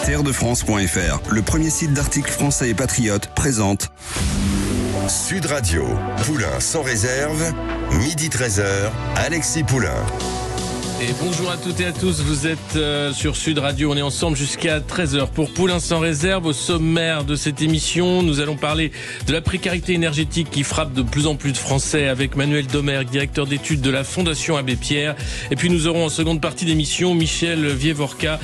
Terredefrance.fr, le premier site d'articles français et patriotes, présente Sud Radio, Poulain sans réserve, midi 13h, Alexis Poulain. Et bonjour à toutes et à tous, vous êtes sur Sud Radio, on est ensemble jusqu'à 13h pour Poulain sans réserve. Au sommaire de cette émission, nous allons parler de la précarité énergétique qui frappe de plus en plus de Français avec Manuel Domergue, directeur d'études de la Fondation Abbé Pierre. Et puis nous aurons en seconde partie d'émission Michel Vievorka,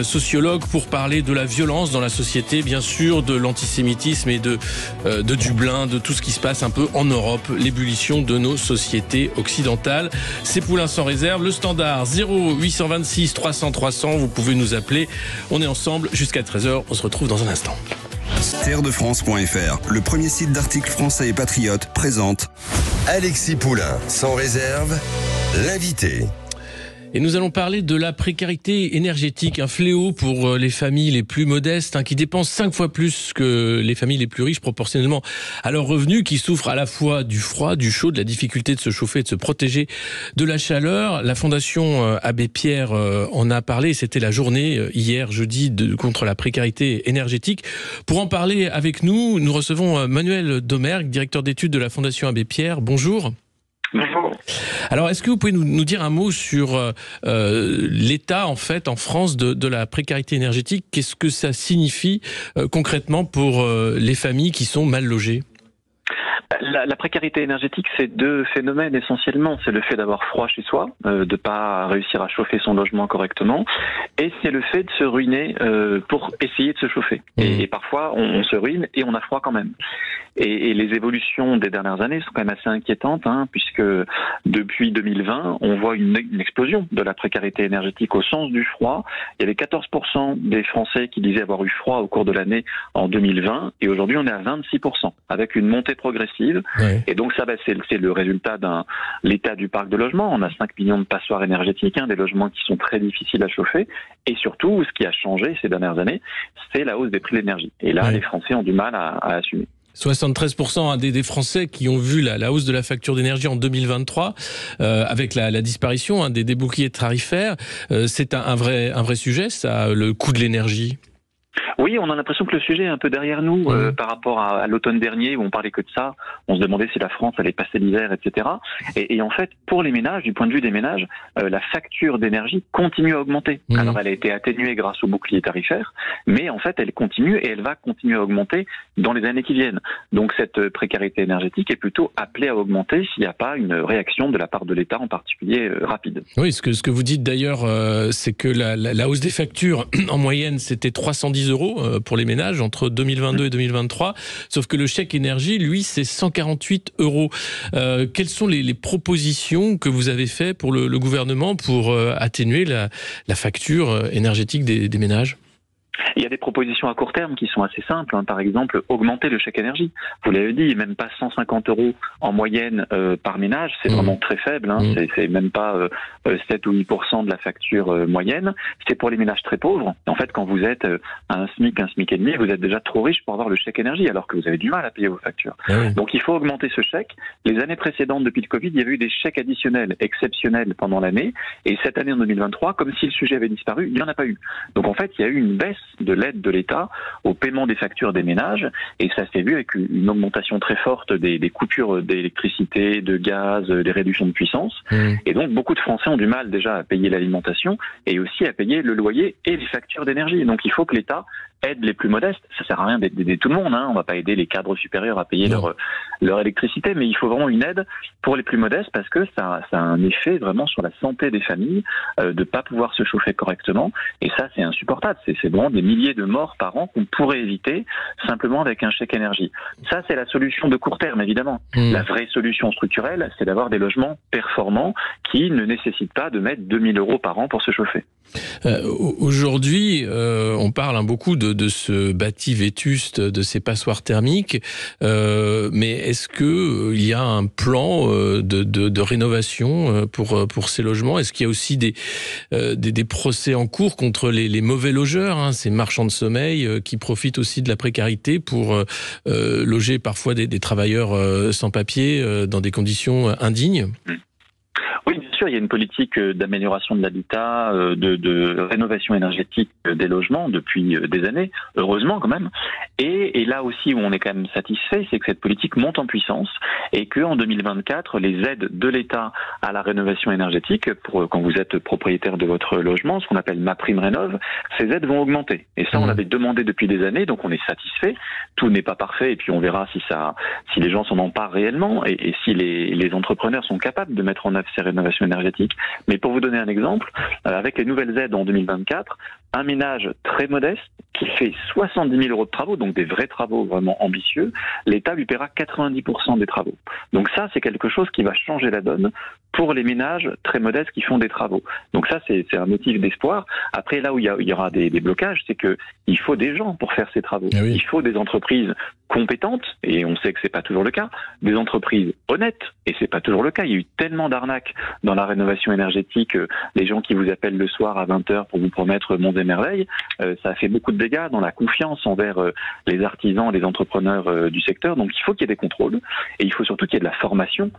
sociologue, pour parler de la violence dans la société, bien sûr, de l'antisémitisme et de Dublin, de tout ce qui se passe un peu en Europe, l'ébullition de nos sociétés occidentales. C'est Poulain sans réserve, le standard 0826 300 300, vous pouvez nous appeler. On est ensemble jusqu'à 13h, on se retrouve dans un instant. Terredefrance.fr, le premier site d'articles français et patriotes, présente Alexis Poulain sans réserve, l'invité. Et nous allons parler de la précarité énergétique, un fléau pour les familles les plus modestes, qui dépensent 5 fois plus que les familles les plus riches proportionnellement à leurs revenus, qui souffrent à la fois du froid, du chaud, de la difficulté de se chauffer, de se protéger de la chaleur. La Fondation Abbé Pierre en a parlé, c'était la journée hier, jeudi, contre la précarité énergétique. Pour en parler avec nous, nous recevons Manuel Domergue, directeur d'études de la Fondation Abbé Pierre. Bonjour. Bonjour. Alors, est-ce que vous pouvez nous dire un mot sur l'état, en fait, en France, de la précarité énergétique? Qu'est-ce que ça signifie concrètement pour les familles qui sont mal logées? La précarité énergétique, c'est deux phénomènes essentiellement. C'est le fait d'avoir froid chez soi, de pas réussir à chauffer son logement correctement, et c'est le fait de se ruiner pour essayer de se chauffer. Et parfois, on se ruine et on a froid quand même. Et les évolutions des dernières années sont quand même assez inquiétantes, puisque depuis 2020, on voit une explosion de la précarité énergétique au sens du froid. Il y avait 14% des Français qui disaient avoir eu froid au cours de l'année en 2020, et aujourd'hui on est à 26%, avec une montée progressive. Ouais. Et donc ça, c'est le résultat l'état du parc de logement. On a 5 millions de passoires énergétiques, des logements qui sont très difficiles à chauffer. Et surtout, ce qui a changé ces dernières années, c'est la hausse des prix de l'énergie. Et là, les Français ont du mal à assumer. 73% des Français qui ont vu la hausse de la facture d'énergie en 2023, avec la disparition des boucliers tarifaires. C'est un vrai sujet, ça, le coût de l'énergie. Oui, on a l'impression que le sujet est un peu derrière nous par rapport à l'automne dernier où on parlait que de ça. On se demandait si la France allait passer l'hiver, etc. Et en fait, pour les ménages, du point de vue des ménages, la facture d'énergie continue à augmenter. Alors, elle a été atténuée grâce au bouclier tarifaire, mais en fait, elle continue et elle va continuer à augmenter dans les années qui viennent. Donc, cette précarité énergétique est plutôt appelée à augmenter s'il n'y a pas une réaction de la part de l'État en particulier rapide. Oui, ce que vous dites d'ailleurs, c'est que la hausse des factures, en moyenne, c'était 310 € pour les ménages entre 2022 et 2023, sauf que le chèque énergie, lui, c'est 148 €. Quelles sont les propositions que vous avez faites pour le gouvernement pour atténuer la facture énergétique des ménages ? Il y a des propositions à court terme qui sont assez simples. Par exemple, augmenter le chèque énergie. Vous l'avez dit, même pas 150 € en moyenne par ménage. C'est vraiment très faible. C'est même pas 7 ou 8% de la facture moyenne. C'est pour les ménages très pauvres. En fait, quand vous êtes à un SMIC et demi, vous êtes déjà trop riche pour avoir le chèque énergie, alors que vous avez du mal à payer vos factures. Donc il faut augmenter ce chèque. Les années précédentes, depuis le Covid, il y avait eu des chèques additionnels, exceptionnels pendant l'année. Et cette année, en 2023, comme si le sujet avait disparu, il n'y en a pas eu. Donc en fait, il y a eu une baisse de l'aide de l'État au paiement des factures des ménages, et ça s'est vu avec une augmentation très forte des coupures d'électricité, de gaz, des réductions de puissance. Et donc beaucoup de Français ont du mal déjà à payer l'alimentation et aussi à payer le loyer et les factures d'énergie. Donc il faut que l'État aide les plus modestes. Ça sert à rien d'aider tout le monde, On va pas aider les cadres supérieurs à payer leur électricité, mais il faut vraiment une aide pour les plus modestes, parce que ça a un effet vraiment sur la santé des familles, de pas pouvoir se chauffer correctement, et ça c'est insupportable. C'est vraiment des milliers de morts par an qu'on pourrait éviter simplement avec un chèque énergie. Ça, c'est la solution de court terme, évidemment. La vraie solution structurelle, c'est d'avoir des logements performants qui ne nécessitent pas de mettre 2000 € par an pour se chauffer. Aujourd'hui, on parle beaucoup de ce bâti vétuste, de ces passoires thermiques, mais est-ce que il y a un plan de rénovation pour ces logements? Est-ce qu'il y a aussi des procès en cours contre les mauvais logeurs, ces marchands de sommeil qui profitent aussi de la précarité pour loger parfois des travailleurs sans papier dans des conditions indignes? Oui, bien sûr, il y a une politique d'amélioration de l'habitat, de rénovation énergétique des logements depuis des années, heureusement quand même. Et là aussi où on est quand même satisfait, c'est que cette politique monte en puissance et qu'en 2024, les aides de l'État à la rénovation énergétique, pour quand vous êtes propriétaire de votre logement, ce qu'on appelle MaPrimeRénov', ces aides vont augmenter. Et ça, on l'avait demandé depuis des années, donc on est satisfait. Tout n'est pas parfait et puis on verra si les gens s'en emparent réellement et si les entrepreneurs sont capables de mettre en œuvre ces rénovations énergétiques. Mais pour vous donner un exemple, avec les nouvelles aides en 2024, un ménage très modeste qui fait 70 000 euros de travaux, donc des vrais travaux vraiment ambitieux, l'État lui paiera 90% des travaux. Donc ça, c'est quelque chose qui va changer la donne pour les ménages très modestes qui font des travaux. Donc ça, c'est un motif d'espoir. Après, là où il y aura des blocages, c'est que il faut des gens pour faire ces travaux. Ah oui. Il faut des entreprises compétentes, et on sait que c'est pas toujours le cas, des entreprises honnêtes, et c'est pas toujours le cas. Il y a eu tellement d'arnaques dans la rénovation énergétique, les gens qui vous appellent le soir à 20h pour vous promettre monts et merveilles, ça a fait beaucoup de dégâts dans la confiance envers les artisans, les entrepreneurs du secteur. Donc il faut qu'il y ait des contrôles, et il faut surtout qu'il y ait de la formation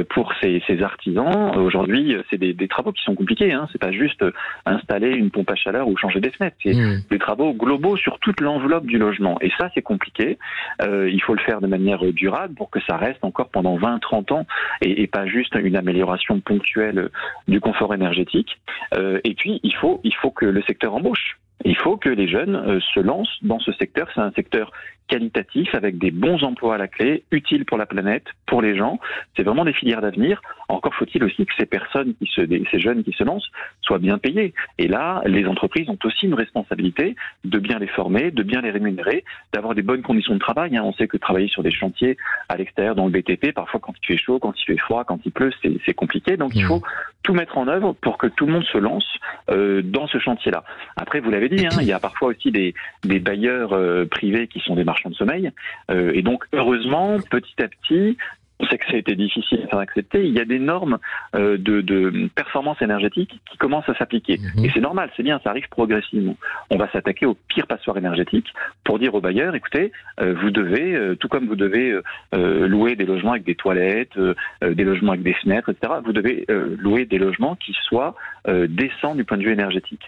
pour ces artisans. Aujourd'hui, c'est des travaux qui sont compliqués, hein. C'est pas juste installer une pompe à chaleur ou changer des fenêtres, c'est des travaux globaux sur toute l'enveloppe du logement. Et ça, c'est compliqué. Il faut le faire de manière durable pour que ça reste encore pendant 20-30 ans et pas juste une amélioration ponctuelle du confort énergétique. Et puis, il faut que le secteur embauche. Il faut que les jeunes se lancent dans ce secteur. C'est un secteur qualitatif avec des bons emplois à la clé, utiles pour la planète, pour les gens. C'est vraiment des filières d'avenir. Encore faut-il aussi que ces jeunes qui se lancent soient bien payés. Et là, les entreprises ont aussi une responsabilité de bien les former, de bien les rémunérer, d'avoir des bonnes conditions de travail. On sait que travailler sur des chantiers à l'extérieur dans le BTP, parfois quand il fait chaud, quand il fait froid, quand il pleut, c'est compliqué. Donc il faut tout mettre en œuvre pour que tout le monde se lance dans ce chantier-là. Après, vous l'avez dit, il y a parfois aussi des bailleurs privés qui sont des marchands de sommeil. Et donc, heureusement, petit à petit, on sait que ça a été difficile à faire accepter, il y a des normes de performance énergétique qui commencent à s'appliquer. Et c'est normal, c'est bien, ça arrive progressivement. On va s'attaquer aux pires passoires énergétiques pour dire aux bailleurs, écoutez, vous devez, tout comme vous devez louer des logements avec des toilettes, des logements avec des fenêtres, etc., vous devez louer des logements qui soient décents du point de vue énergétique.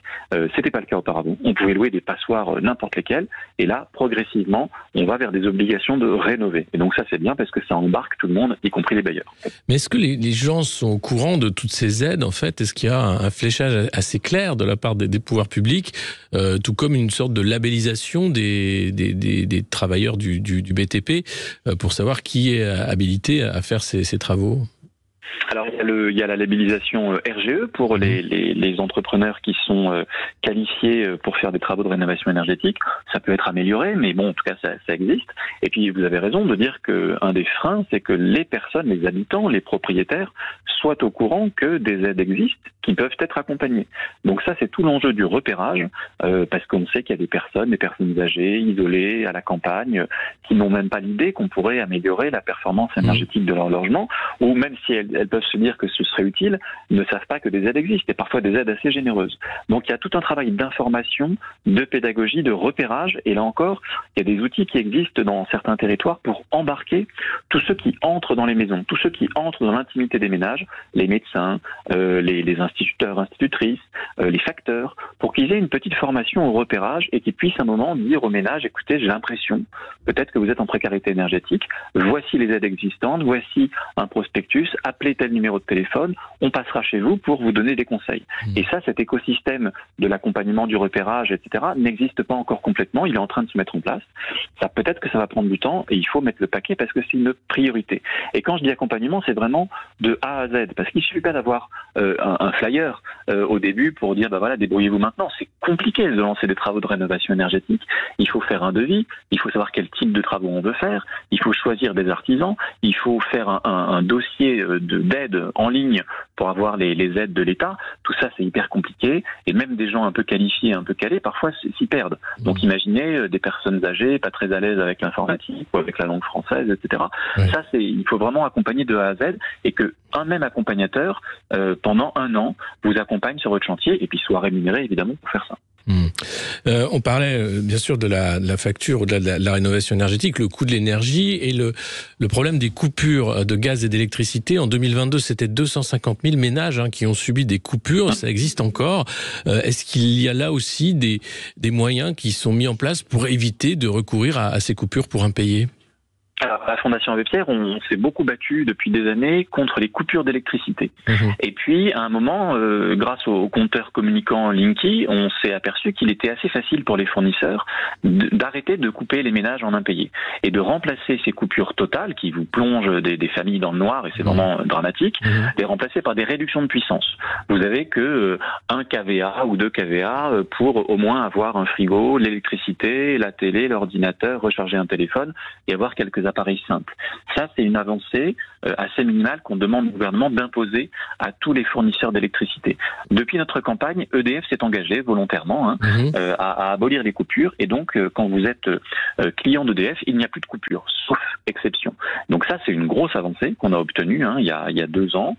C'était pas le cas auparavant. On pouvait louer des passoires n'importe lesquelles, et là, progressivement, on va vers des obligations de rénover. Et donc ça, c'est bien parce que ça embarque tout le monde, y compris les bailleurs. Mais est-ce que les gens sont au courant de toutes ces aides, en fait? Est-ce qu'il y a un fléchage assez clair de la part des pouvoirs publics, tout comme une sorte de labellisation des travailleurs du BTP, pour savoir qui est habilité à faire ces travaux? Alors il y a la labellisation RGE pour les entrepreneurs qui sont qualifiés pour faire des travaux de rénovation énergétique. Ça peut être amélioré, mais bon, en tout cas ça existe. Et puis vous avez raison de dire que un des freins, c'est que les personnes, les habitants, les propriétaires soient au courant que des aides existent qui peuvent être accompagnées. Donc ça, c'est tout l'enjeu du repérage, parce qu'on sait qu'il y a des personnes âgées, isolées, à la campagne, qui n'ont même pas l'idée qu'on pourrait améliorer la performance énergétique de leur logement, ou même si elles peuvent se dire que ce serait utile, ne savent pas que des aides existent, et parfois des aides assez généreuses. Donc il y a tout un travail d'information, de pédagogie, de repérage, et là encore, il y a des outils qui existent dans certains territoires pour embarquer tous ceux qui entrent dans les maisons, tous ceux qui entrent dans l'intimité des ménages, les médecins, les instituteurs, institutrices, les facteurs, pour qu'ils aient une petite formation au repérage et qu'ils puissent à un moment dire au ménage, écoutez, j'ai l'impression, peut-être que vous êtes en précarité énergétique, voici les aides existantes, voici un prospectus, appelez tel numéro de téléphone, on passera chez vous pour vous donner des conseils. Et ça, cet écosystème de l'accompagnement, du repérage, etc., n'existe pas encore complètement, il est en train de se mettre en place. Ça, peut-être que ça va prendre du temps et il faut mettre le paquet parce que c'est une priorité. Et quand je dis accompagnement, c'est vraiment de A à Z, parce qu'il ne suffit pas d'avoir un flyer au début pour dire, voilà, débrouillez-vous maintenant. C'est compliqué de lancer des travaux de rénovation énergétique. Il faut faire un devis, il faut savoir quel type de travaux on veut faire, il faut choisir des artisans, il faut faire un dossier d'aide en ligne pour avoir les aides de l'État. Tout ça, c'est hyper compliqué. Et même des gens un peu qualifiés, un peu calés, parfois s'y perdent. Donc imaginez des personnes âgées, pas très à l'aise avec l'informatique ou avec la langue française, etc. Ouais. Ça, il faut vraiment accompagner de A à Z et que un même accompagnateur, pendant un an, vous accompagne sur votre chantier et puis soit rémunéré, évidemment, pour faire ça. On parlait bien sûr de la facture, au-delà de la rénovation énergétique, le coût de l'énergie et le problème des coupures de gaz et d'électricité. En 2022, c'était 250 000 ménages qui ont subi des coupures. Ça existe encore. Est-ce qu'il y a là aussi des moyens qui sont mis en place pour éviter de recourir à ces coupures pour impayés ? Alors, à la Fondation Abbé Pierre, on s'est beaucoup battu depuis des années contre les coupures d'électricité. Et puis, à un moment, grâce au compteur communicant Linky, on s'est aperçu qu'il était assez facile pour les fournisseurs d'arrêter de couper les ménages en impayés et de remplacer ces coupures totales qui vous plongent des familles dans le noir, et c'est vraiment dramatique, les remplacer par des réductions de puissance. Vous avez que 1 kVA ou 2 kVA pour au moins avoir un frigo, l'électricité, la télé, l'ordinateur, recharger un téléphone et avoir quelques appareils simples. Ça, c'est une avancée assez minimale qu'on demande au gouvernement d'imposer à tous les fournisseurs d'électricité. Depuis notre campagne, EDF s'est engagé volontairement à abolir les coupures, et donc quand vous êtes client d'EDF, il n'y a plus de coupures, sauf exception. Donc ça, c'est une grosse avancée qu'on a obtenue il y a 2 ans.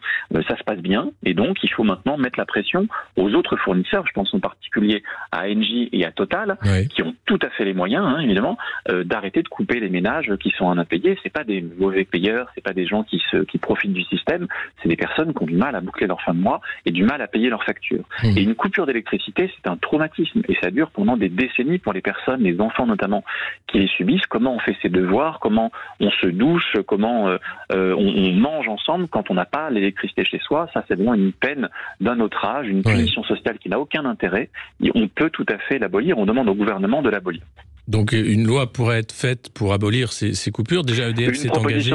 Ça se passe bien, et donc il faut maintenant mettre la pression aux autres fournisseurs, je pense en particulier à Engie et à Total, qui ont tout à fait les moyens, évidemment, d'arrêter de couper les ménages qui sont en impayés. C'est pas des mauvais payeurs, c'est pas des gens qui profitent du système, c'est des personnes qui ont du mal à boucler leur fin de mois et du mal à payer leurs factures. Et une coupure d'électricité, c'est un traumatisme, et ça dure pendant des décennies pour les personnes, les enfants notamment, qui les subissent. Comment on fait ses devoirs, comment on se douche, comment on mange ensemble quand on n'a pas l'électricité chez soi. Ça, c'est vraiment une peine d'un autre âge, une punition sociale qui n'a aucun intérêt. Et on peut tout à fait l'abolir, on demande au gouvernement de l'abolir. Donc une loi pourrait être faite pour abolir ces coupures. Déjà EDF s'est engagé.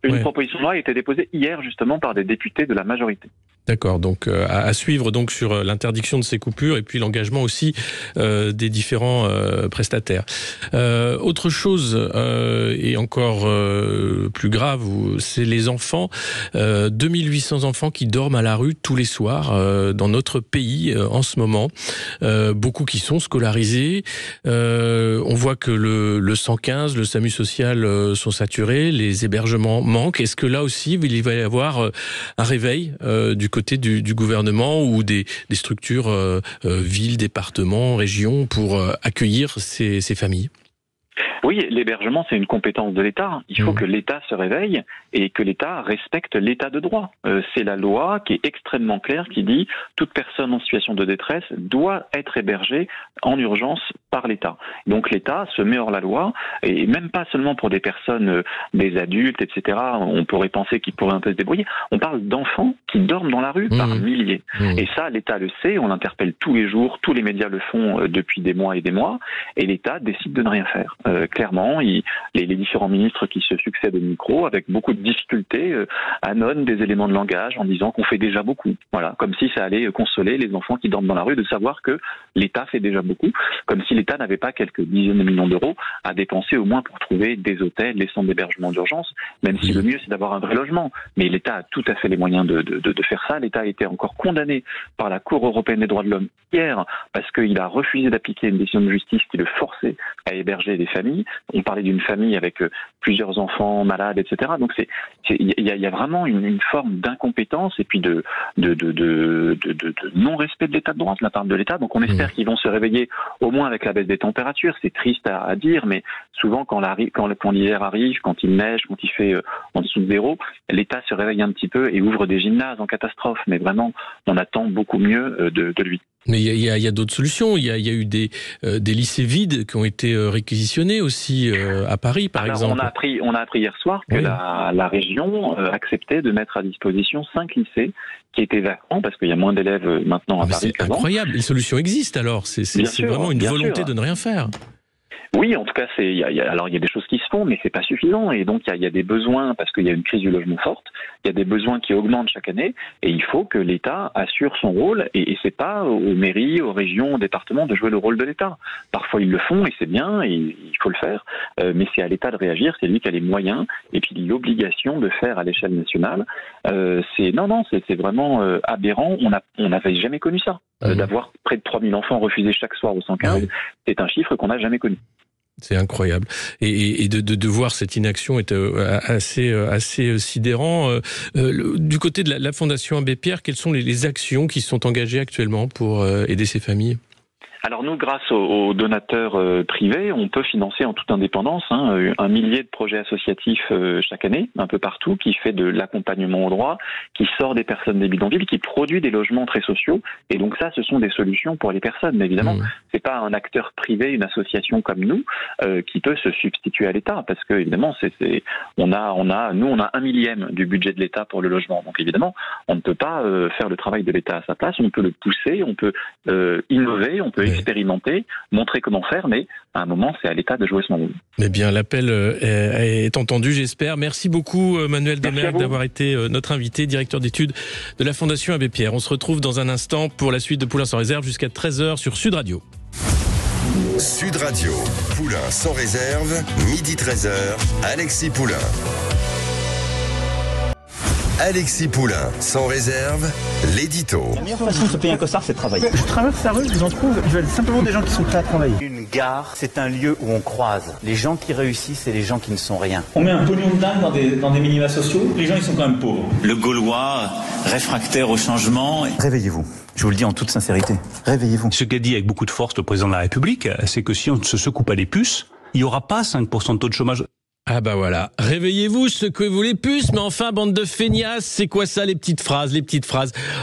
Une proposition de loi a été déposée hier justement par des députés de la majorité. D'accord, donc à suivre donc sur l'interdiction de ces coupures et puis l'engagement aussi des différents prestataires. Autre chose et encore plus grave, c'est les enfants. 2800 enfants qui dorment à la rue tous les soirs dans notre pays en ce moment. Beaucoup qui sont scolarisés. On voit que le 115, le SAMU social sont saturés, les hébergements manquent. Est-ce que là aussi il va y avoir un réveil du côté du gouvernement ou des structures, villes, départements, régions, pour accueillir ces familles ? Oui, l'hébergement, c'est une compétence de l'État. Il faut que l'État se réveille et que l'État respecte l'État de droit. C'est la loi qui est extrêmement claire, qui dit toute personne en situation de détresse doit être hébergée en urgence par l'État. Donc l'État se met hors la loi, et même pas seulement pour des personnes, des adultes, etc. On pourrait penser qu'ils pourraient un peu se débrouiller. On parle d'enfants qui dorment dans la rue par milliers. Et ça, l'État le sait, on l'interpelle tous les jours, tous les médias le font depuis des mois, et l'État décide de ne rien faire. Clairement, les différents ministres qui se succèdent au micro, avec beaucoup de difficultés, annonnent des éléments de langage en disant qu'on fait déjà beaucoup. Voilà, comme si ça allait consoler les enfants qui dorment dans la rue de savoir que l'État fait déjà beaucoup, comme si l'État n'avait pas quelques dizaines de millions d'euros à dépenser au moins pour trouver des hôtels, des centres d'hébergement d'urgence, même si le mieux c'est d'avoir un vrai logement. Mais l'État a tout à fait les moyens de faire ça. L'État a été encore condamné par la Cour européenne des droits de l'homme hier parce qu'il a refusé d'appliquer une décision de justice qui le forçait à héberger des familles. On parlait d'une famille avec plusieurs enfants malades, etc. Donc il y a vraiment une forme d'incompétence et puis de non-respect de l'état de droit de la part de l'État. Donc on espère qu'ils vont se réveiller au moins avec la baisse des températures. C'est triste à dire, mais souvent quand l'hiver arrive, quand il neige, quand il fait en dessous de 0, l'État se réveille un petit peu et ouvre des gymnases en catastrophe. Mais vraiment, on attend beaucoup mieux de lui. Mais il y a d'autres solutions. Il y a eu des lycées vides qui ont été réquisitionnés aussi à Paris, par exemple. On a appris hier soir que la région acceptait de mettre à disposition 5 lycées qui étaient vacants parce qu'il y a moins d'élèves maintenant à Paris. C'est incroyable. Les solutions existent alors. C'est vraiment une volonté de ne rien faire. Oui, en tout cas, il y a des choses qui se font, mais c'est pas suffisant. Et donc, il y a des besoins, parce qu'il y a une crise du logement forte, il y a des besoins qui augmentent chaque année, et il faut que l'État assure son rôle, et c'est pas aux mairies, aux régions, aux départements de jouer le rôle de l'État. Parfois, ils le font, et c'est bien, et il faut le faire, mais c'est à l'État de réagir, c'est lui qui a les moyens, et puis l'obligation de faire à l'échelle nationale. C'est vraiment aberrant, on n'avait jamais connu ça. D'avoir près de 3000 enfants refusés chaque soir au 115, c'est un chiffre qu'on n'a jamais connu. C'est incroyable. Et de voir cette inaction est assez sidérant. Du côté de la Fondation Abbé Pierre, quelles sont les actions qui sont engagées actuellement pour aider ces familles ? Alors nous, grâce aux donateurs privés, on peut financer en toute indépendance 1 millier de projets associatifs chaque année, un peu partout, qui fait de l'accompagnement au droit, qui sort des personnes des bidonvilles, qui produit des logements très sociaux. Et donc ça, ce sont des solutions pour les personnes. Mais évidemment, c'est pas un acteur privé, une association comme nous, qui peut se substituer à l'État, parce que évidemment, on a 1 millième du budget de l'État pour le logement. Donc évidemment, on ne peut pas faire le travail de l'État à sa place. On peut le pousser, on peut innover, on peut expérimenter, montrer comment faire, mais à un moment, c'est à l'État de jouer son rôle. Eh bien, l'appel est entendu, j'espère. Merci beaucoup, Manuel Demergue, d'avoir été notre invité, directeur d'études de la Fondation Abbé Pierre. On se retrouve dans un instant pour la suite de Poulain sans réserve jusqu'à 13h sur Sud Radio. Sud Radio, Poulain sans réserve, midi 13h, Alexis Poulain. Alexis Poulain, sans réserve, l'édito. La meilleure façon de se payer un costard, c'est de travailler. Je traverse la rue, je vous en trouve, je veux simplement des gens qui sont prêts à travailler. Une gare, c'est un lieu où on croise les gens qui réussissent et les gens qui ne sont rien. On met un pognon de dingue dans des minima sociaux, les gens ils sont quand même pauvres. Le Gaulois, réfractaire au changement. Réveillez-vous. Je vous le dis en toute sincérité. Réveillez-vous. Ce qu'a dit avec beaucoup de force le président de la République, c'est que si on ne se secoue pas les puces, il n'y aura pas 5% de taux de chômage. Ah bah voilà, réveillez-vous, secouez-vous les puces, mais enfin, bande de feignasses, c'est quoi ça, les petites phrases.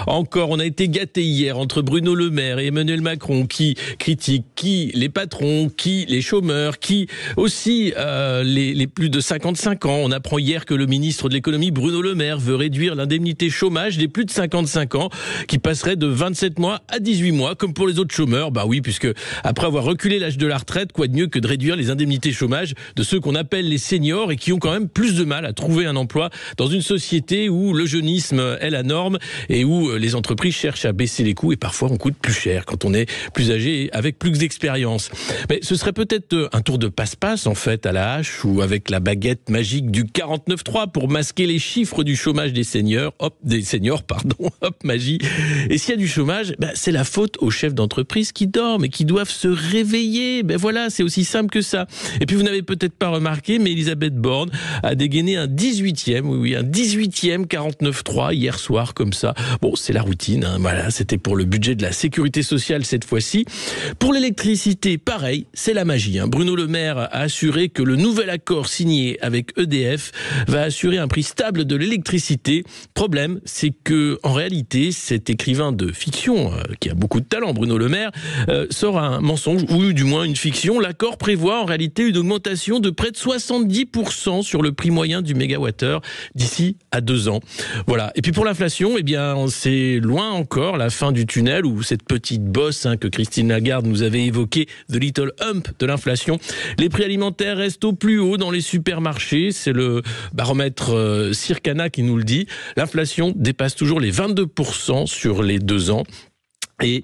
Encore, on a été gâtés hier entre Bruno Le Maire et Emmanuel Macron, qui critiquent qui les patrons, qui les chômeurs, qui aussi les plus de 55 ans. On apprend hier que le ministre de l'économie, Bruno Le Maire, veut réduire l'indemnité chômage des plus de 55 ans, qui passerait de 27 mois à 18 mois, comme pour les autres chômeurs. Bah oui, puisque après avoir reculé l'âge de la retraite, quoi de mieux que de réduire les indemnités chômage de ceux qu'on appelle les seniors et qui ont quand même plus de mal à trouver un emploi dans une société où le jeunisme est la norme et où les entreprises cherchent à baisser les coûts et parfois on coûte plus cher quand on est plus âgé et avec plus d'expérience. Mais ce serait peut-être un tour de passe-passe en fait à la hache ou avec la baguette magique du 49.3 pour masquer les chiffres du chômage des seniors. Hop, magie. Et s'il y a du chômage, c'est la faute aux chefs d'entreprise qui dorment et qui doivent se réveiller. Voilà, c'est aussi simple que ça. Et puis vous n'avez peut-être pas remarqué, mais Elisabeth Borne a dégainé un 18e 49.3 hier soir comme ça. Bon, c'est la routine, voilà, c'était pour le budget de la sécurité sociale cette fois-ci. Pour l'électricité, pareil, c'est la magie. Bruno Le Maire a assuré que le nouvel accord signé avec EDF va assurer un prix stable de l'électricité. Problème, c'est que en réalité, cet écrivain de fiction, qui a beaucoup de talent, Bruno Le Maire, sort un mensonge, ou du moins une fiction. L'accord prévoit en réalité une augmentation de près de 70% sur le prix moyen du mégawattheure d'ici à 2 ans. Voilà. Et puis pour l'inflation, c'est loin encore la fin du tunnel ou cette petite bosse que Christine Lagarde nous avait évoquée, the little hump de l'inflation. Les prix alimentaires restent au plus haut dans les supermarchés. C'est le baromètre Circana qui nous le dit. L'inflation dépasse toujours les 22% sur les 2 ans. Et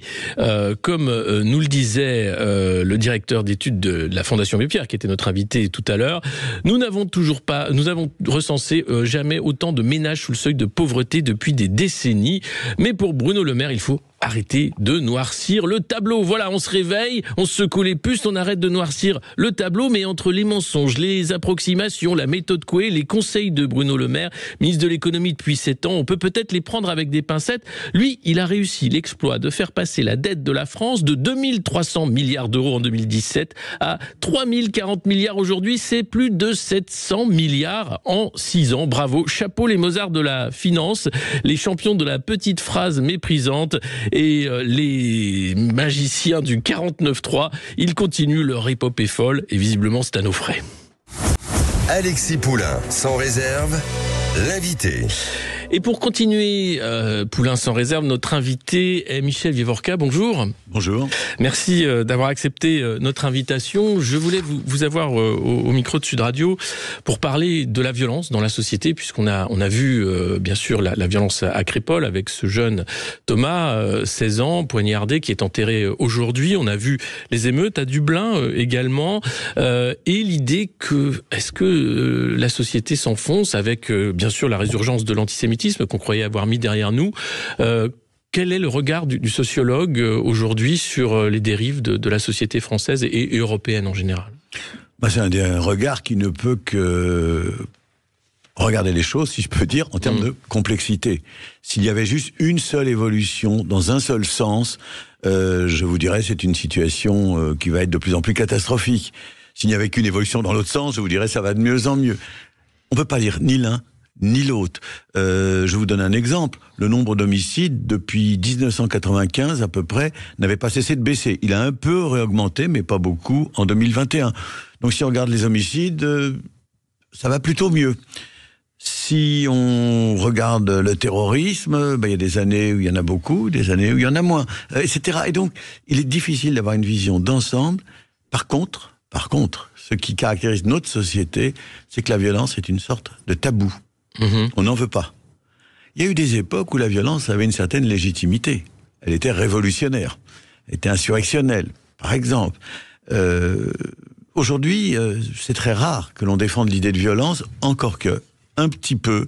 comme nous le disait le directeur d'études de la Fondation Abbé Pierre, qui était notre invité tout à l'heure, nous avons recensé jamais autant de ménages sous le seuil de pauvreté depuis des décennies. Mais pour Bruno Le Maire, il faut arrêter de noircir le tableau. Voilà, on se réveille, on se secoue les puces, on arrête de noircir le tableau, mais entre les mensonges, les approximations, la méthode Coué, les conseils de Bruno Le Maire, ministre de l'économie depuis 7 ans, on peut peut-être les prendre avec des pincettes. Lui, il a réussi l'exploit de faire passer la dette de la France de 2300 milliards d'euros en 2017 à 3040 milliards aujourd'hui. C'est plus de 700 milliards en 6 ans. Bravo, chapeau les Mozart de la finance, les champions de la petite phrase méprisante et les magiciens du 49.3. Ils continuent leur épopée folle et visiblement c'est à nos frais. Alexis Poulain, sans réserve, l'invité. Et pour continuer, Poulain sans réserve, notre invité est Michel Vivorca. Bonjour. Bonjour. Merci d'avoir accepté notre invitation. Je voulais vous avoir au micro de Sud Radio pour parler de la violence dans la société, puisqu'on a vu bien sûr la violence à Crépol avec ce jeune Thomas, 16 ans, poignardé, qui est enterré aujourd'hui. On a vu les émeutes à Dublin également. Et l'idée est-ce que la société s'enfonce avec bien sûr la résurgence de l'antisémitisme qu'on croyait avoir mis derrière nous. Quel est le regard du sociologue aujourd'hui sur les dérives de la société française et européenne en général ? C'est un regard qui ne peut que regarder les choses, si je peux dire, en termes de complexité. S'il y avait juste une seule évolution, dans un seul sens, je vous dirais c'est une situation qui va être de plus en plus catastrophique. S'il n'y avait qu'une évolution dans l'autre sens, je vous dirais ça va de mieux en mieux. On ne peut pas dire ni l'un ni l'autre. Je vous donne un exemple. Le nombre d'homicides, depuis 1995 à peu près, n'avait pas cessé de baisser. Il a un peu réaugmenté, mais pas beaucoup, en 2021. Donc si on regarde les homicides, ça va plutôt mieux. Si on regarde le terrorisme, il y a des années où il y en a beaucoup, des années où il y en a moins, etc. Et donc, il est difficile d'avoir une vision d'ensemble. Par contre, ce qui caractérise notre société, c'est que la violence est une sorte de tabou. On n'en veut pas. Il y a eu des époques où la violence avait une certaine légitimité. Elle était révolutionnaire, elle était insurrectionnelle, par exemple. Aujourd'hui, c'est très rare que l'on défende l'idée de violence, encore que, un petit peu,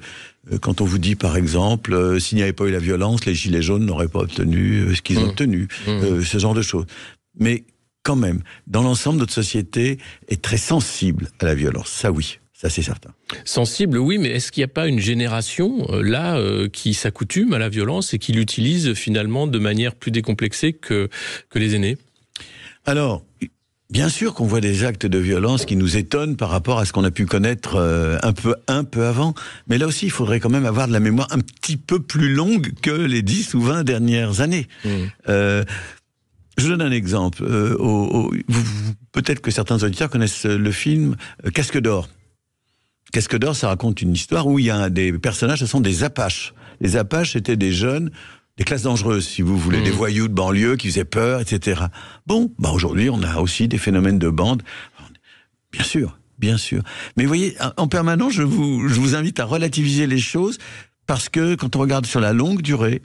quand on vous dit, par exemple, s'il n'y avait pas eu la violence, les Gilets jaunes n'auraient pas obtenu ce qu'ils ont obtenu, ce genre de choses. Mais quand même, dans l'ensemble, notre société est très sensible à la violence, ça oui. Ça, c'est certain. Sensible, oui, mais est-ce qu'il n'y a pas une génération, qui s'accoutume à la violence et qui l'utilise finalement de manière plus décomplexée que les aînés ? Alors, bien sûr qu'on voit des actes de violence qui nous étonnent par rapport à ce qu'on a pu connaître un peu avant, mais là aussi, il faudrait quand même avoir de la mémoire un petit peu plus longue que les 10 ou 20 dernières années. Je vous donne un exemple. Peut-être que certains auditeurs connaissent le film Casque d'or. Casque d'or, ça raconte une histoire où il y a des personnages, ce sont des Apaches. Les Apaches étaient des jeunes, des classes dangereuses, si vous voulez, des voyous de banlieue qui faisaient peur, etc. Bon, aujourd'hui, on a aussi des phénomènes de bande. Bien sûr. Mais vous voyez, en permanence, je vous invite à relativiser les choses, parce que quand on regarde sur la longue durée,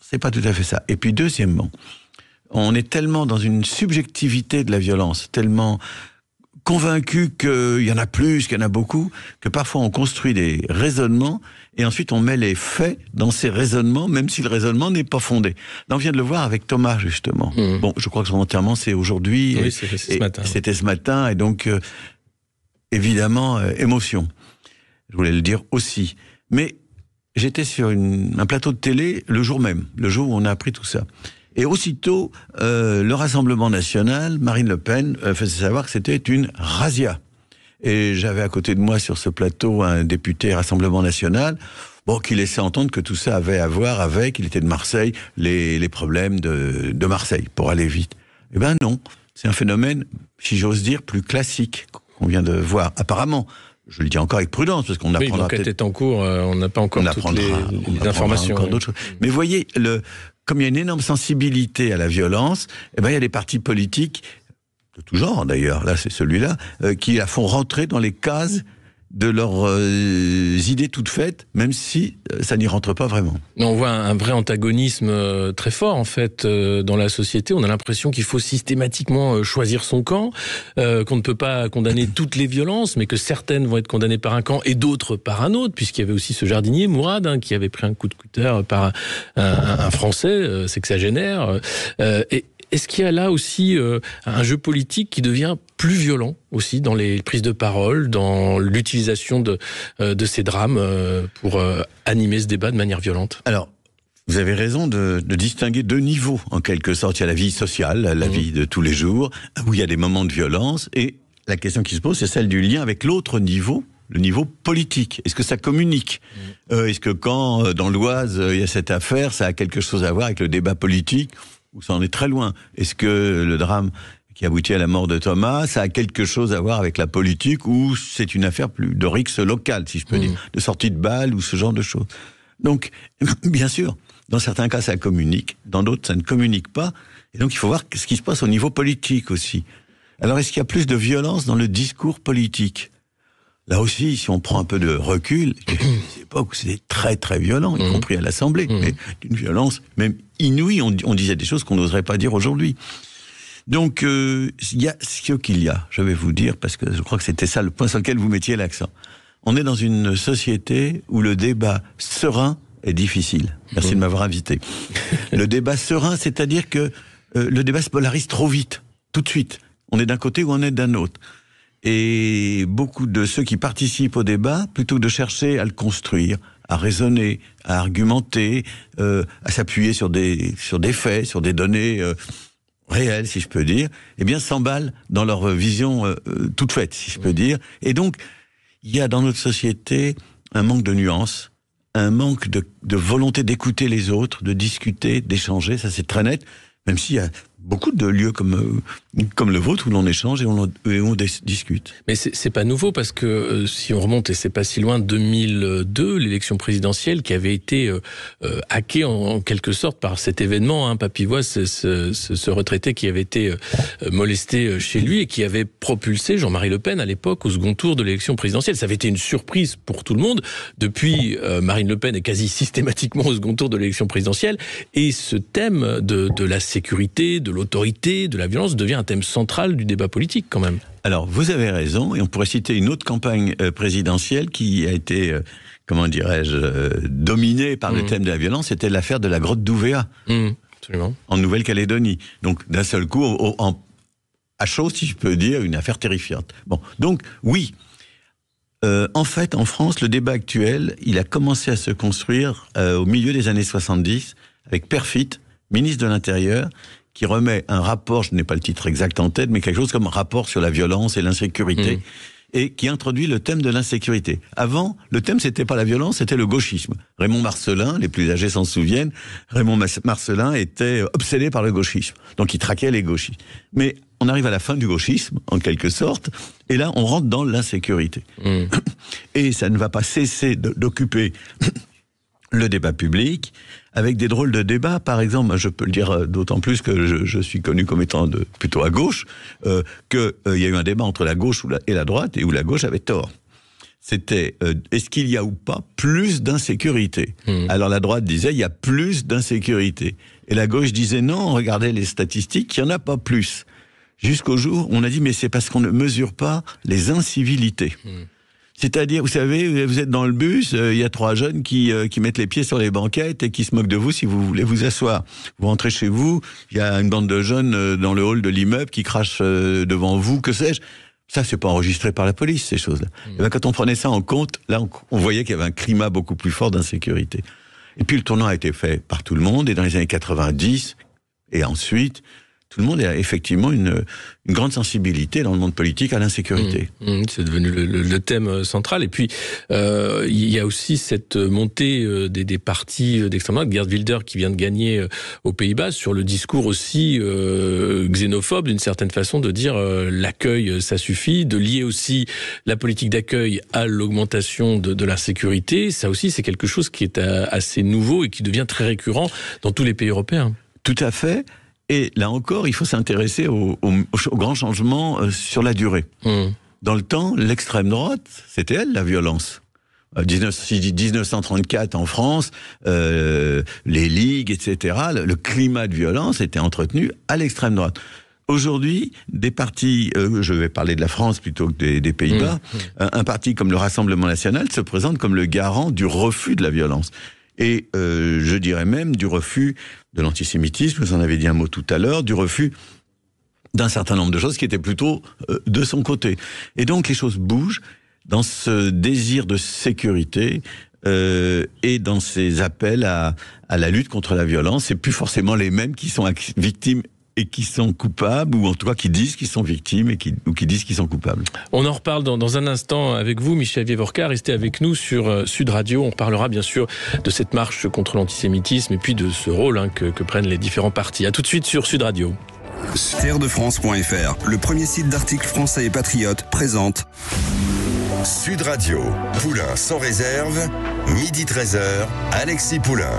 c'est pas tout à fait ça. Et puis, deuxièmement, on est tellement dans une subjectivité de la violence, tellement convaincu qu'il y en a plus, qu'il y en a beaucoup, que parfois on construit des raisonnements et ensuite on met les faits dans ces raisonnements, même si le raisonnement n'est pas fondé. Là, on vient de le voir avec Thomas, justement. Bon, je crois que son enterrement, c'est aujourd'hui. Oui, c'est ce matin. C'était ce matin, et donc, évidemment, émotion. Je voulais le dire aussi. Mais j'étais sur un plateau de télé le jour même, le jour où on a appris tout ça. Et aussitôt, le Rassemblement National, Marine Le Pen, faisait savoir que c'était une razzia. Et j'avais à côté de moi sur ce plateau un député Rassemblement National, qui laissait entendre que tout ça avait à voir avec, il était de Marseille, les problèmes de Marseille, pour aller vite. Eh ben non, c'est un phénomène, si j'ose dire, plus classique qu'on vient de voir. Apparemment, je le dis encore avec prudence, parce qu'on apprendra peut-être... l'enquête est en cours, on n'a pas encore toutes les informations. Encore d'autres choses. Mais voyez, comme il y a une énorme sensibilité à la violence, il y a des partis politiques, de tout genre d'ailleurs, là c'est celui-là, qui la font rentrer dans les cases de leurs idées toutes faites, même si ça n'y rentre pas vraiment. On voit un vrai antagonisme très fort, en fait, dans la société. On a l'impression qu'il faut systématiquement choisir son camp, qu'on ne peut pas condamner toutes les violences, mais que certaines vont être condamnées par un camp et d'autres par un autre, puisqu'il y avait aussi ce jardinier, Mourad, qui avait pris un coup de cutter par un Français, sexagénaire. Et est-ce qu'il y a là aussi un jeu politique qui devient plus violent aussi dans les prises de parole, dans l'utilisation de ces drames pour animer ce débat de manière violente ? Alors, vous avez raison de distinguer deux niveaux, en quelque sorte. Il y a la vie sociale, la vie de tous les jours, où il y a des moments de violence, et la question qui se pose, c'est celle du lien avec l'autre niveau, le niveau politique. Est-ce que ça communique ? Est-ce que quand, dans l'Oise, il y a cette affaire, ça a quelque chose à voir avec le débat politique ? Ou ça en est très loin. Est-ce que le drame qui aboutit à la mort de Thomas, ça a quelque chose à voir avec la politique, ou c'est une affaire plus de rixe locale, si je peux dire, de sortie de balles ou ce genre de choses. Donc, bien sûr, dans certains cas, ça communique, dans d'autres, ça ne communique pas. Et donc, il faut voir ce qui se passe au niveau politique aussi. Alors, est-ce qu'il y a plus de violence dans le discours politique ? Là aussi, si on prend un peu de recul, il y a des époques où c'était très très violent, y compris à l'Assemblée, mais d'une violence même inouïe, on disait des choses qu'on n'oserait pas dire aujourd'hui. Donc, il y a ce qu'il y a, je vais vous dire, parce que je crois que c'était ça le point sur lequel vous mettiez l'accent. On est dans une société où le débat serein est difficile. Merci de m'avoir invité. Le débat serein, c'est-à-dire que le débat se polarise trop vite, tout de suite. On est d'un côté ou on est d'un autre. Et beaucoup de ceux qui participent au débat, plutôt que de chercher à le construire, à raisonner, à argumenter, à s'appuyer sur des faits, sur des données réelles, si je peux dire, eh bien s'emballent dans leur vision toute faite, si je peux dire. Et donc, il y a dans notre société un manque de nuances, un manque de volonté d'écouter les autres, de discuter, d'échanger, ça c'est très net, même s'il y a beaucoup de lieux comme le vôtre où l'on échange et on discute. Mais c'est pas nouveau parce que si on remonte, et c'est pas si loin, 2002, l'élection présidentielle qui avait été hackée en quelque sorte par cet événement, hein, Papivois, ce retraité qui avait été molesté chez lui et qui avait propulsé Jean-Marie Le Pen à l'époque au second tour de l'élection présidentielle. Ça avait été une surprise pour tout le monde. Depuis, Marine Le Pen est quasi systématiquement au second tour de l'élection présidentielle et ce thème de la sécurité, de l'autorité, de la violence devient un thème central du débat politique quand même. Alors vous avez raison, et on pourrait citer une autre campagne présidentielle qui a été, comment dirais-je, dominée par le thème de la violence, c'était l'affaire de la grotte d'Ouvéa, absolument, en Nouvelle-Calédonie. Donc d'un seul coup, à chaud, si je peux dire, une affaire terrifiante. Bon, donc oui, en fait, en France, le débat actuel, il a commencé à se construire au milieu des années 70, avec Perfit, ministre de l'Intérieur, qui remet un rapport, je n'ai pas le titre exact en tête, mais quelque chose comme un rapport sur la violence et l'insécurité, et qui introduit le thème de l'insécurité. Avant, le thème, c'était pas la violence, c'était le gauchisme. Raymond Marcellin, les plus âgés s'en souviennent, Raymond Marcellin était obsédé par le gauchisme. Donc il traquait les gauchistes. Mais on arrive à la fin du gauchisme, en quelque sorte, et là, on rentre dans l'insécurité. Et ça ne va pas cesser d'occuper le débat public, avec des drôles de débats. Par exemple, je peux le dire d'autant plus que je suis connu comme étant plutôt à gauche, qu'il y a eu un débat entre la gauche et la droite, et où la gauche avait tort. C'était, est-ce qu'il y a ou pas plus d'insécurité ? Alors la droite disait, il y a plus d'insécurité. Et la gauche disait, non, regardez les statistiques, il n'y en a pas plus. Jusqu'au jour où on a dit, mais c'est parce qu'on ne mesure pas les incivilités. C'est-à-dire, vous savez, vous êtes dans le bus, il y a 3 jeunes qui mettent les pieds sur les banquettes et qui se moquent de vous si vous voulez vous asseoir. Vous rentrez chez vous, il y a une bande de jeunes dans le hall de l'immeuble qui crachent devant vous, que sais-je. Ça, c'est pas enregistré par la police, ces choses-là. Et bien, quand on prenait ça en compte, là, on voyait qu'il y avait un climat beaucoup plus fort d'insécurité. Et puis, le tournant a été fait par tout le monde, et dans les années 90, et ensuite, tout le monde a effectivement une grande sensibilité dans le monde politique à l'insécurité. C'est devenu le thème central. Et puis, il y a aussi cette montée des partis d'extrême droite. Geert Wilders qui vient de gagner aux Pays-Bas sur le discours aussi xénophobe, d'une certaine façon, de dire l'accueil, ça suffit, de lier aussi la politique d'accueil à l'augmentation de l'insécurité. Ça aussi, c'est quelque chose qui est assez nouveau et qui devient très récurrent dans tous les pays européens. Tout à fait. Et là encore, il faut s'intéresser aux grands changements sur la durée. Dans le temps, l'extrême droite, c'était elle, la violence. 1934 en France, les ligues, etc., le climat de violence était entretenu à l'extrême droite. Aujourd'hui, des partis, je vais parler de la France plutôt que des Pays-Bas, un parti comme le Rassemblement National se présente comme le garant du refus de la violence. Et je dirais même du refus de l'antisémitisme, vous en avez dit un mot tout à l'heure, du refus d'un certain nombre de choses qui étaient plutôt de son côté. Et donc les choses bougent dans ce désir de sécurité et dans ces appels à la lutte contre la violence. C'est plus forcément les mêmes qui sont victimes et qui sont coupables, ou en tout cas qui disent qu'ils sont victimes ou qui disent qu'ils sont coupables. On en reparle dans un instant avec vous, Michel Vieux-Vorka. Restez avec nous sur Sud Radio. On parlera bien sûr de cette marche contre l'antisémitisme et puis de ce rôle que prennent les différents partis. À tout de suite sur Sud Radio. Terredefrance.fr, le premier site d'articles français et patriotes, présente Sud Radio, Poulain sans réserve, midi 13h, Alexis Poulain.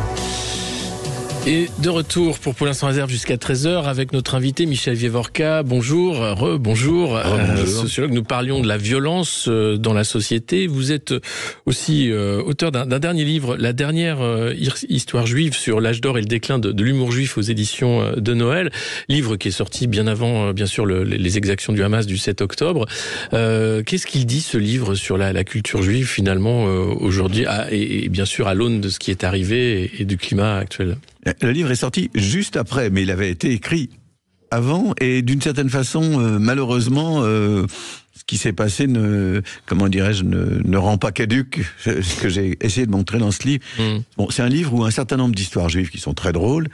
Et de retour pour Poulain sans réserve jusqu'à 13h avec notre invité Michel Vieux-Vorka. Bonjour, bonjour. Sociologue, nous parlions de la violence dans la société. Vous êtes aussi auteur d'un dernier livre, La dernière histoire juive sur l'âge d'or et le déclin de l'humour juif aux éditions de Noël. Livre qui est sorti bien avant, bien sûr, les exactions du Hamas du 7 octobre. Qu'est-ce qu'il dit, ce livre, sur la culture juive, finalement, aujourd'hui, et bien sûr à l'aune de ce qui est arrivé et du climat actuel? Le livre est sorti juste après, mais il avait été écrit avant, et d'une certaine façon, malheureusement, ce qui s'est passé ne rend pas caduque ce que j'ai essayé de montrer dans ce livre. Bon, c'est un livre où un certain nombre d'histoires juives qui sont très drôles,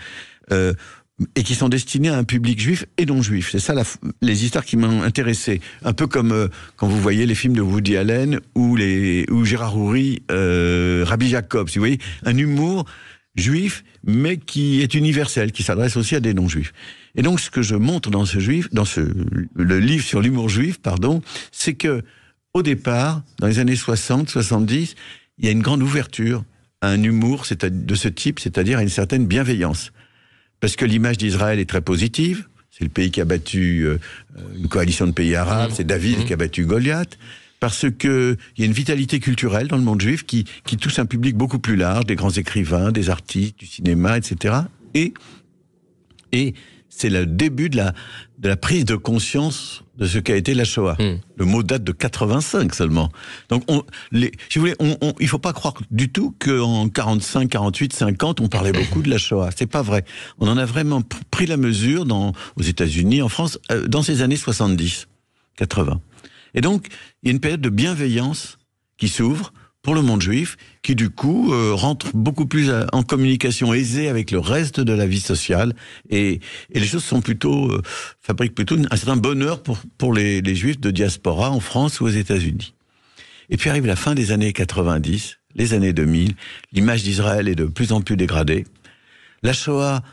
et qui sont destinées à un public juif et non juif. C'est ça les histoires qui m'ont intéressé. Un peu comme quand vous voyez les films de Woody Allen ou Gérard Houry, Rabbi Jacob. Vous voyez, un humour juif, mais qui est universel, qui s'adresse aussi à des non-juifs. Et donc, ce que je montre dans le livre sur l'humour juif, c'est que, au départ, dans les années 60, 70, il y a une grande ouverture à un humour de ce type, c'est-à-dire à une certaine bienveillance. Parce que l'image d'Israël est très positive. C'est le pays qui a battu une coalition de pays arabes. C'est David qui a battu Goliath. Parce que il y a une vitalité culturelle dans le monde juif qui touche un public beaucoup plus large, des grands écrivains, des artistes, du cinéma, etc. Et c'est le début de la prise de conscience de ce qu'a été la Shoah. Le mot date de 85 seulement. Donc, si vous voulez, il faut pas croire du tout qu'en 45, 48, 50, on parlait beaucoup de la Shoah. C'est pas vrai. On en a vraiment pris la mesure aux États-Unis, en France, dans ces années 70, 80. Et donc, il y a une période de bienveillance qui s'ouvre pour le monde juif, qui du coup rentre beaucoup plus en communication aisée avec le reste de la vie sociale, et les choses sont fabriquent plutôt un certain bonheur pour les juifs de diaspora en France ou aux États-Unis. Et puis arrive la fin des années 90, les années 2000, l'image d'Israël est de plus en plus dégradée. La Shoah,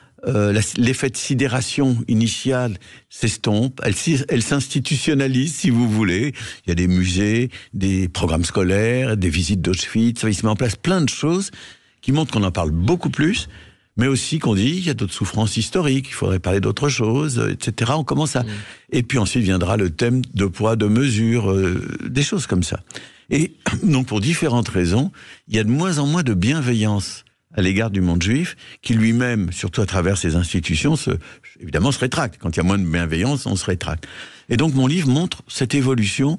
l'effet de sidération initiale s'estompe, elle s'institutionnalise, si vous voulez. Il y a des musées, des programmes scolaires, des visites d'Auschwitz, il se met en place plein de choses qui montrent qu'on en parle beaucoup plus, mais aussi qu'on dit qu'il y a d'autres souffrances historiques, il faudrait parler d'autres choses, etc. On commence à... Et puis ensuite viendra le thème de poids, de mesure, des choses comme ça. Et donc pour différentes raisons, il y a de moins en moins de bienveillance à l'égard du monde juif, qui lui-même, surtout à travers ses institutions, évidemment se rétracte. Quand il y a moins de bienveillance, on se rétracte. Et donc mon livre montre cette évolution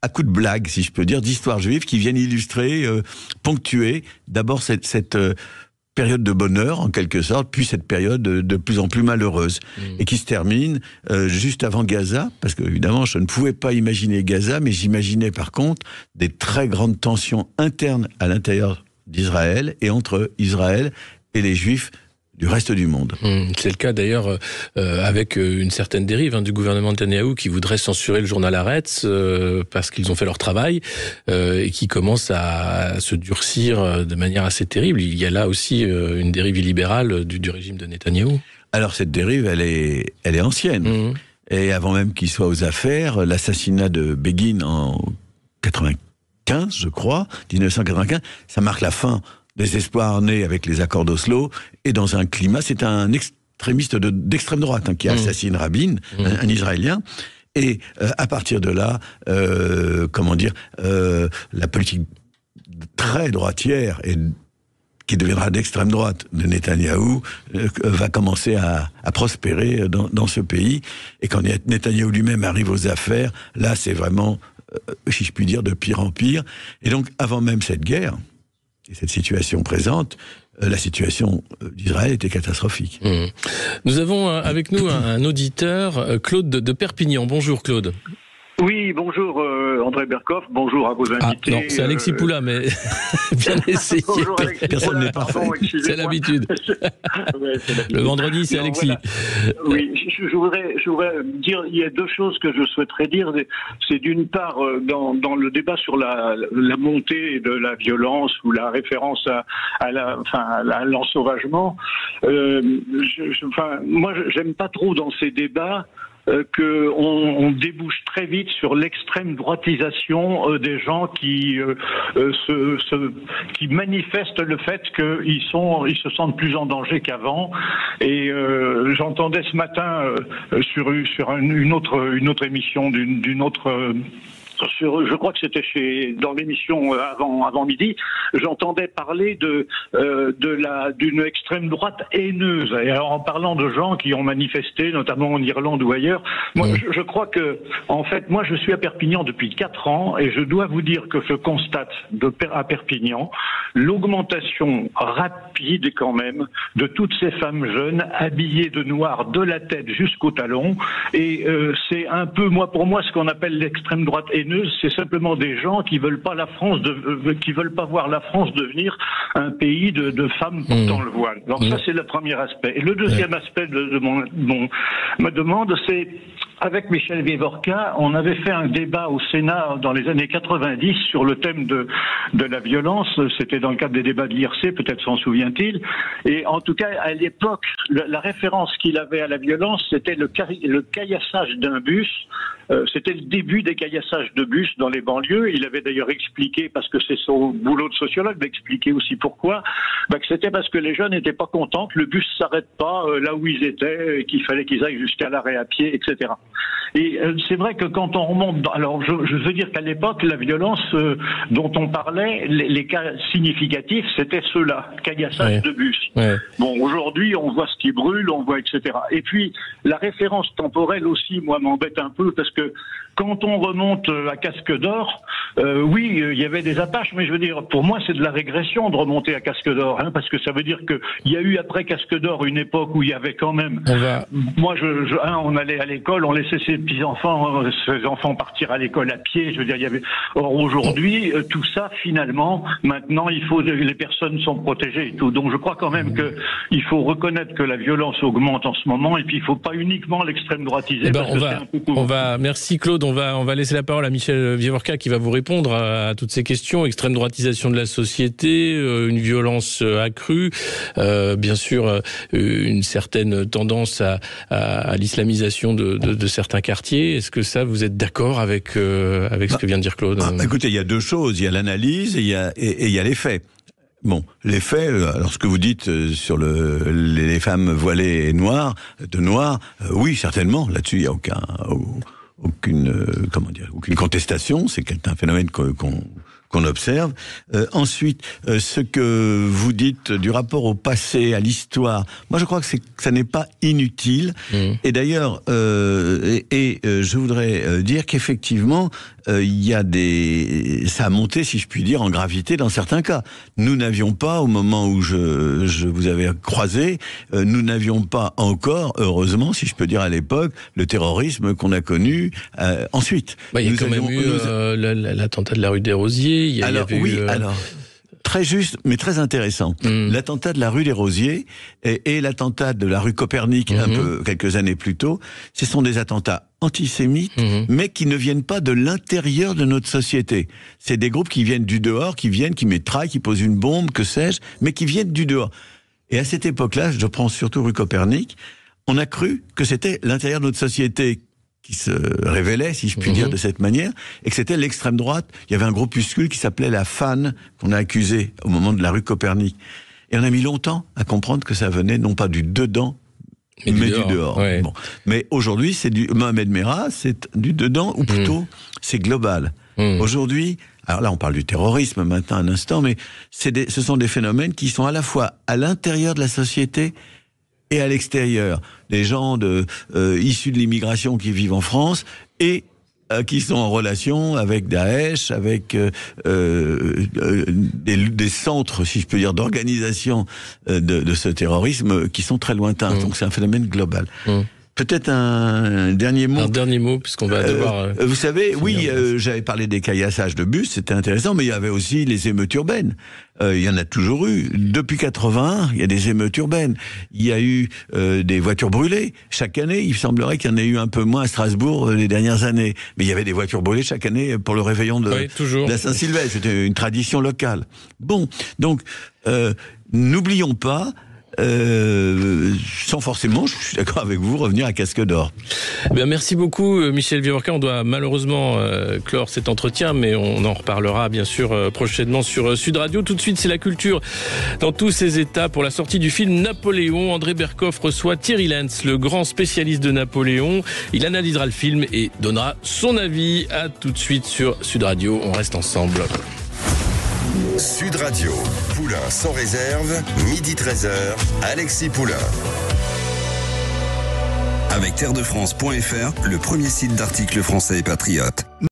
à coup de blagues, si je peux dire, d'histoires juives qui viennent illustrer, ponctuer d'abord cette période de bonheur, en quelque sorte, puis cette période de plus en plus malheureuse, et qui se termine juste avant Gaza, parce que évidemment, je ne pouvais pas imaginer Gaza, mais j'imaginais par contre des très grandes tensions internes à l'intérieur d'Israël et entre Israël et les Juifs du reste du monde. C'est le cas d'ailleurs avec une certaine dérive du gouvernement de Netanyahou qui voudrait censurer le journal Haaretz parce qu'ils ont fait leur travail et qui commence à se durcir de manière assez terrible. Il y a là aussi une dérive illibérale du régime de Netanyahou. Alors cette dérive, elle est ancienne. Et avant même qu'il soit aux affaires, l'assassinat de Begin en 1995, je crois, 1995, ça marque la fin des espoirs nés avec les accords d'Oslo, et dans un climat, c'est un extrémiste d'extrême droite qui assassine Rabin, un Israélien, et à partir de là, la politique très droitière et qui deviendra d'extrême droite de Netanyahou va commencer à prospérer dans ce pays, et quand Netanyahou lui-même arrive aux affaires, là c'est vraiment, si je puis dire, de pire en pire. Et donc avant même cette guerre et cette situation présente, la situation d'Israël était catastrophique. Nous avons avec nous un auditeur, Claude de Perpignan. Bonjour Claude. Oui, bonjour André Berkoff, bonjour à vos invités. Non, c'est Alexis Poulain, mais bien essayé. Bonjour Alexis. Personne n'est parfait. C'est l'habitude. Le vendredi, c'est Alexis. Voilà. Oui, je voudrais dire, il y a deux choses que je souhaiterais dire. C'est d'une part, dans le débat sur la montée de la violence ou la référence à l'ensauvagement, moi, j'aime pas trop dans ces débats qu'on débouche très vite sur l'extrême droitisation des gens qui manifestent le fait qu'ils se sentent plus en danger qu'avant. Et j'entendais ce matin sur une autre émission d'une autre je crois que c'était dans l'émission avant midi, j'entendais parler d'une extrême droite haineuse. Et alors, en parlant de gens qui ont manifesté, notamment en Irlande ou ailleurs, moi, je crois que, en fait, moi, je suis à Perpignan depuis 4 ans et je dois vous dire que je constate à Perpignan l'augmentation rapide quand même de toutes ces femmes jeunes habillées de noir de la tête jusqu'aux talons. Et c'est un peu, pour moi, ce qu'on appelle l'extrême droite haineuse, c'est simplement des gens qui veulent pas qui veulent pas voir la France devenir un pays de femmes portant le voile. Alors ça, c'est le premier aspect. Et le deuxième aspect de ma demande, c'est avec Michel Vivorca, on avait fait un débat au Sénat dans les années 90 sur le thème de la violence. C'était dans le cadre des débats de l'IRC, peut-être s'en souvient-il. Et en tout cas, à l'époque, la référence qu'il avait à la violence, c'était le caillassage d'un bus. C'était le début des caillassages de bus dans les banlieues. Il avait d'ailleurs expliqué, parce que c'est son boulot de sociologue, d'expliquer aussi pourquoi, que c'était parce que les jeunes n'étaient pas contents que le bus s'arrête pas là où ils étaient, et qu'il fallait qu'ils aillent jusqu'à l'arrêt à pied, etc. Et c'est vrai que quand on remonte... Alors, je veux dire qu'à l'époque, la violence dont on parlait, les cas significatifs, c'était ceux-là, caillassage de bus. Ouais. Bon, aujourd'hui, on voit ce qui brûle, on voit, etc. Et puis, la référence temporelle aussi, moi, m'embête un peu, parce que quand on remonte à Casque d'Or, oui, il y avait des attaches, mais je veux dire, pour moi, c'est de la régression de remonter à Casque d'Or, parce que ça veut dire qu'il y a eu après Casque d'Or une époque où il y avait quand même... Moi, on allait à l'école, on laissait ses enfants partir à l'école à pied, je veux dire, il y avait... Or, aujourd'hui, tout ça, finalement, maintenant, les personnes sont protégées et tout. Donc, je crois quand même qu'il faut reconnaître que la violence augmente en ce moment, et puis il ne faut pas uniquement l'extrême droitiser, parce que c'est un peu court. Merci Claude, on va laisser la parole à Michel Vivorca qui va vous répondre à toutes ces questions. Extrême droitisation de la société, une violence accrue, bien sûr une certaine tendance à l'islamisation de certains quartiers. Est-ce que ça, vous êtes d'accord avec ce que vient de dire Claude? Écoutez, il y a deux choses, il y a l'analyse et il y a les faits. Bon, les faits, alors ce que vous dites sur les femmes voilées et noires, oui, certainement, là-dessus il n'y a aucune contestation, c'est un phénomène qu'on observe. Ensuite, ce que vous dites du rapport au passé, à l'histoire, moi je crois que ça n'est pas inutile. Et d'ailleurs, je voudrais dire qu'effectivement, il y a ça a monté, si je puis dire, en gravité dans certains cas. Nous n'avions pas, au moment où je vous avais croisé, nous n'avions pas encore, heureusement, si je peux dire à l'époque, le terrorisme qu'on a connu ensuite. Il y a quand même eu l'attentat de la rue des Rosiers. Alors, très juste, mais très intéressant. L'attentat de la rue des Rosiers et l'attentat de la rue Copernic, quelques années plus tôt, ce sont des attentats antisémites, mais qui ne viennent pas de l'intérieur de notre société. C'est des groupes qui viennent du dehors, qui métraillent, qui posent une bombe, que sais-je, mais qui viennent du dehors. Et à cette époque-là, je prends surtout rue Copernic, on a cru que c'était l'intérieur de notre société qui se révélait, si je puis dire, de cette manière, et que c'était l'extrême droite. Il y avait un groupuscule qui s'appelait la FAN, qu'on a accusé au moment de la rue Copernic. Et on a mis longtemps à comprendre que ça venait non pas du dedans, mais du dehors. Ouais. Bon. Mais aujourd'hui, c'est Mohamed Merah, c'est du dedans, ou plutôt, c'est global. Aujourd'hui, alors là, on parle du terrorisme maintenant un instant, mais ce sont des phénomènes qui sont à la fois à l'intérieur de la société et à l'extérieur. Les gens issus de l'immigration qui vivent en France et qui sont en relation avec Daesh, avec des centres, si je peux dire, d'organisation de ce terrorisme qui sont très lointains. Donc c'est un phénomène global. Peut-être un dernier mot. Un dernier mot, puisqu'on va devoir... vous savez, j'avais parlé des caillassages de bus, c'était intéressant, mais il y avait aussi les émeutes urbaines. Il y en a toujours eu. Depuis 81, il y a des émeutes urbaines. Il y a eu des voitures brûlées. Chaque année, il semblerait qu'il y en ait eu un peu moins à Strasbourg les dernières années. Mais il y avait des voitures brûlées chaque année pour le réveillon de la Saint-Sylvestre. C'était une tradition locale. Bon, donc, n'oublions pas sans forcément, je suis d'accord avec vous, revenir à Casque d'Or. Bien, merci beaucoup Michel Viorca. On doit malheureusement clore cet entretien, mais on en reparlera bien sûr prochainement sur Sud Radio. Tout de suite, c'est la culture dans tous ses états. Pour la sortie du film Napoléon, André Berkoff reçoit Thierry Lentz, le grand spécialiste de Napoléon. Il analysera le film et donnera son avis. À tout de suite sur Sud Radio. On reste ensemble. Sud Radio, Poulain sans réserve, midi 13h, Alexis Poulain. Avec terredefrance.fr, le premier site d'articles français et patriotes.